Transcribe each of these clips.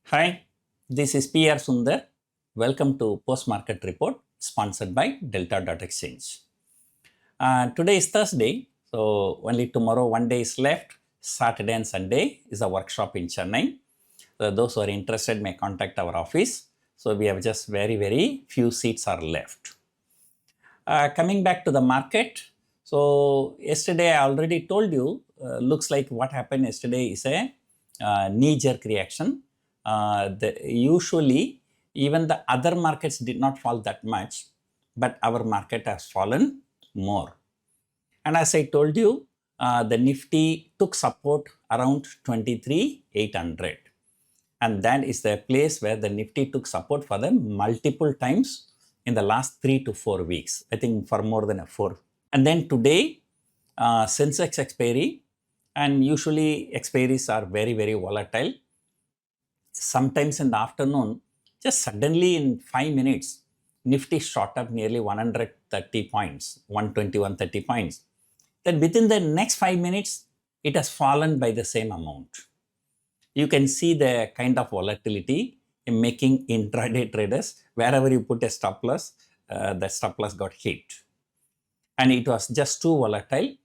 Hi, this is PR Sundar. Welcome to Post Market Report sponsored by Delta.exchange. Today is Thursday, so only tomorrow, one day is left. Saturday and Sunday is a workshop in Chennai. So those who are interested may contact our office. So we have just very few seats are left. Coming back to the market, so yesterday I already told you, looks like what happened yesterday is a knee-jerk reaction. Usually, even the other markets did not fall that much, but our market has fallen more. And as I told you, the Nifty took support around 23,800. And that is the place where the Nifty took support for the multiple times in the last 3 to 4 weeks, I think for more than a 4. And then today, Sensex expiry, and usually expiries are very volatile. Sometimes in the afternoon, just suddenly in 5 minutes, Nifty shot up nearly 130 points, 120, 130 points. Then within the next 5 minutes, it has fallen by the same amount. You can see the kind of volatility in making intraday traders. Wherever you put a stop loss, the stop loss got hit. And it was just too volatile.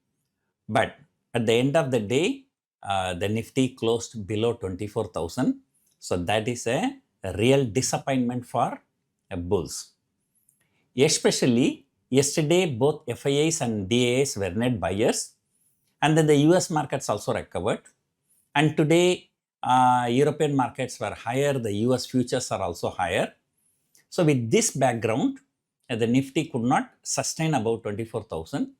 But at the end of the day, the Nifty closed below 24,000. So that is a real disappointment for bulls. Especially yesterday, both FIIs and DIIs were net buyers. And then the US markets also recovered. And today, European markets were higher. The US futures are also higher. So with this background, the Nifty could not sustain above 24,000.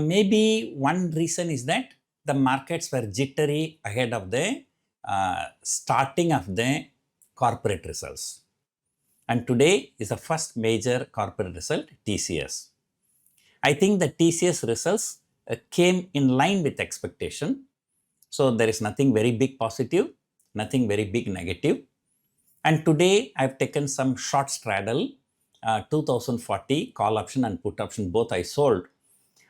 Maybe one reason is that the markets were jittery ahead of the starting of the corporate results. And today is the first major corporate result, TCS. I think the TCS results came in line with expectation. So there is nothing very big positive, nothing very big negative. And today I've taken some short straddle, 2040 call option and put option, both I sold.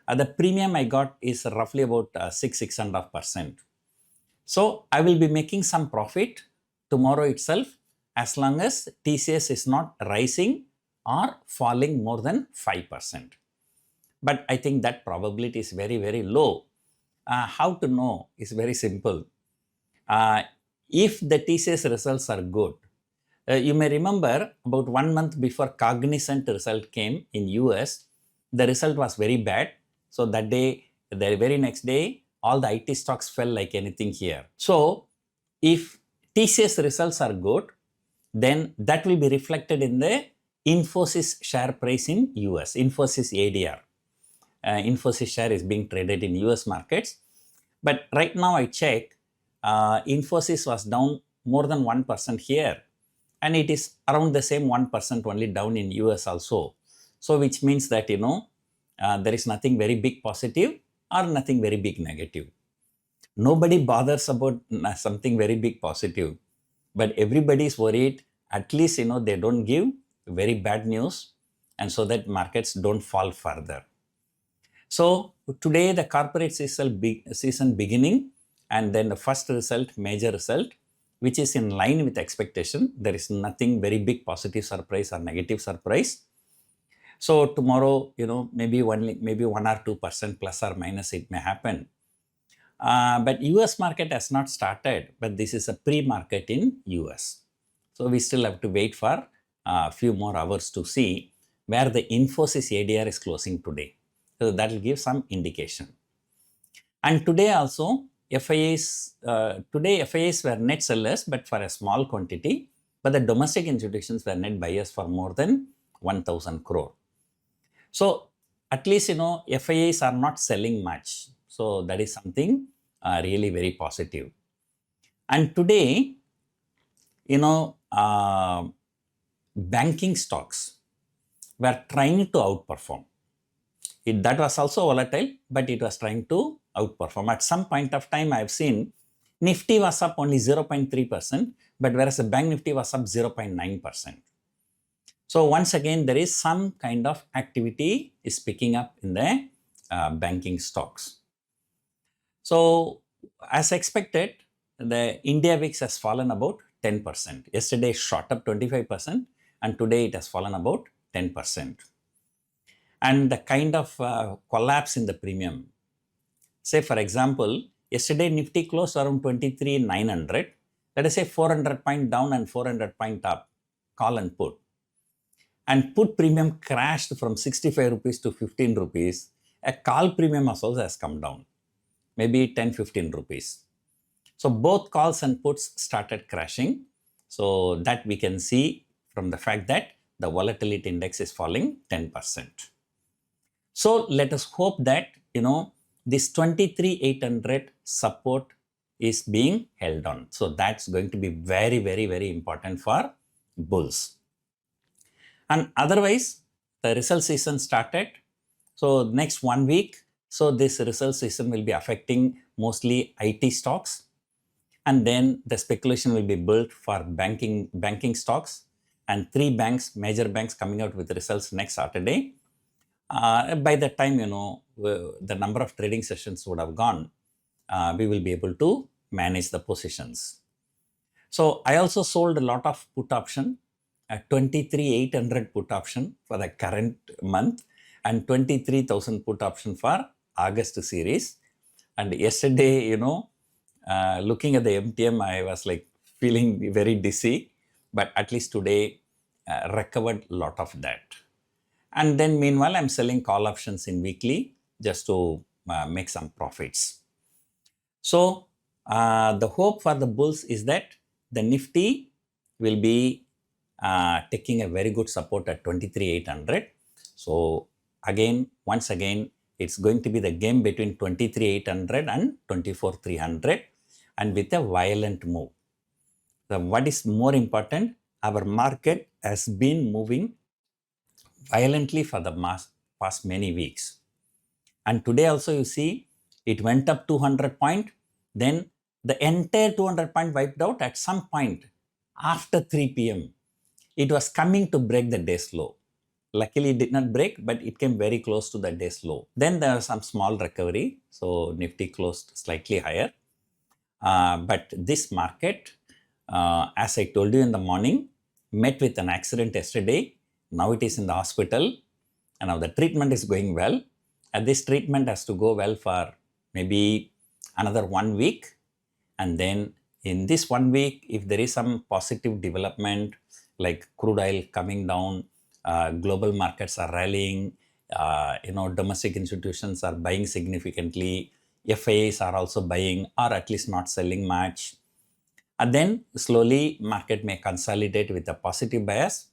The premium I got is roughly about 6.5%. So I will be making some profit tomorrow itself as long as TCS is not rising or falling more than 5%. But I think that probability is very low. How to know is very simple. If the TCS results are good, you may remember about 1 month before Cognizant result came in US, the result was very bad. So that day, the very next day, all the IT stocks fell like anything here. So if TCS results are good, then that will be reflected in the Infosys share price in US, Infosys ADR. Infosys share is being traded in US markets. But right now I check, Infosys was down more than 1% here. And it is around the same 1% only down in US also. So which means that, there is nothing very big positive or nothing very big negative. Nobody bothers about something very big positive. But everybody is worried, at least, they don't give very bad news, and so that markets don't fall further. So today the corporate season beginning, and then the first result, major result, which is in line with expectation. There is nothing very big positive surprise or negative surprise. So tomorrow, maybe 1 or 2% plus or minus it may happen. But US market has not started, but this is a pre-market in US. So we still have to wait for a few more hours to see where the Infosys ADR is closing today. So that will give some indication. And today also, FIIs were net sellers, but for a small quantity, but the domestic institutions were net buyers for more than 1,000 crore. So at least, FIIs are not selling much. So that is something really very positive. And today, banking stocks were trying to outperform. That was also volatile, but it was trying to outperform. At some point of time, I have seen Nifty was up only 0.3%, but whereas the Bank Nifty was up 0.9%. So once again, there is some kind of activity is picking up in the banking stocks. So as expected, the India VIX has fallen about 10%. Yesterday shot up 25% and today it has fallen about 10%. And the kind of collapse in the premium. Say for example, yesterday Nifty closed around 23,900. Let us say 400 point down and 400 point up, call and put. And put premium crashed from 65 rupees to 15 rupees. A call premium also has come down, maybe 10-15 rupees. So both calls and puts started crashing. So that we can see from the fact that the volatility index is falling 10%. So let us hope that, this 23,800 support is being held on. So that's going to be very, very, very important for bulls. And otherwise, the result season started. So next 1 week, so this result season will be affecting mostly IT stocks. And then the speculation will be built for banking stocks, and 3 banks, major banks coming out with results next Saturday. By that time, the number of trading sessions would have gone. We will be able to manage the positions. So I also sold a lot of put option, a 23,800 put option for the current month and 23,000 put option for August series. And yesterday, looking at the MTM, I was like feeling very dizzy, but at least today recovered a lot of that. And then meanwhile, I'm selling call options in weekly just to make some profits. So the hope for the bulls is that the Nifty will be taking a very good support at 23,800. So again, once again, it's going to be the game between 23,800 and 24,300 and with a violent move. So what is more important, our market has been moving violently for the past many weeks. And today also you see it went up 200 point, then the entire 200 point wiped out at some point after 3 p.m. It was coming to break the day's low. Luckily it did not break, but it came very close to the day's low. Then there was some small recovery. So Nifty closed slightly higher. But this market, as I told you in the morning, met with an accident yesterday. Now it is in the hospital and now the treatment is going well. And this treatment has to go well for maybe another 1 week. And then in this 1 week, if there is some positive development like crude oil coming down, global markets are rallying, domestic institutions are buying significantly, FIIs are also buying or at least not selling much. And then slowly market may consolidate with a positive bias.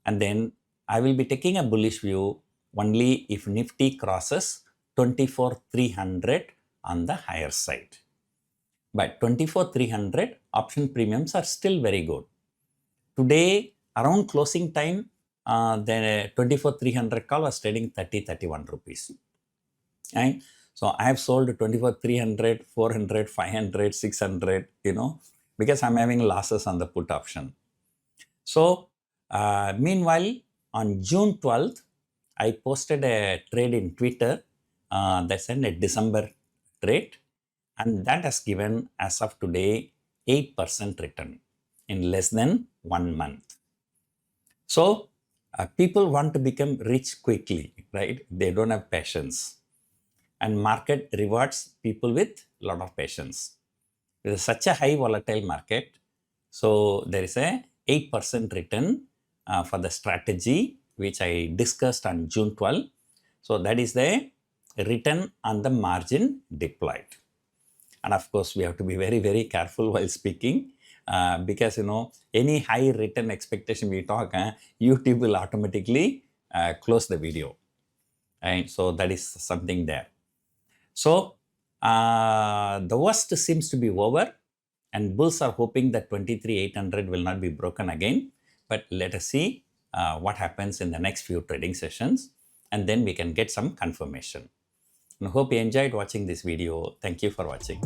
And then I will be taking a bullish view only if Nifty crosses 24,300 on the higher side. But 24,300 option premiums are still very good. Today, around closing time, the 24,300 call was trading 30-31 rupees. Right? So I have sold 24,300, 400, 500, 600, because I'm having losses on the put option. So meanwhile, on June 12th, I posted a trade in Twitter that's a December trade, and that has given, as of today, 8% return in less than 1 month. So people want to become rich quickly, right? They don't have patience. And market rewards people with a lot of patience. It is such a high volatile market. So there is a 8% return for the strategy which I discussed on June 12. So that is the return on the margin deployed. And of course, we have to be very, very careful while speaking because, any high return expectation we talk, YouTube will automatically close the video. And so that is something there. So the worst seems to be over and bulls are hoping that 23,800 will not be broken again. But let us see what happens in the next few trading sessions and then we can get some confirmation. I hope you enjoyed watching this video. Thank you for watching.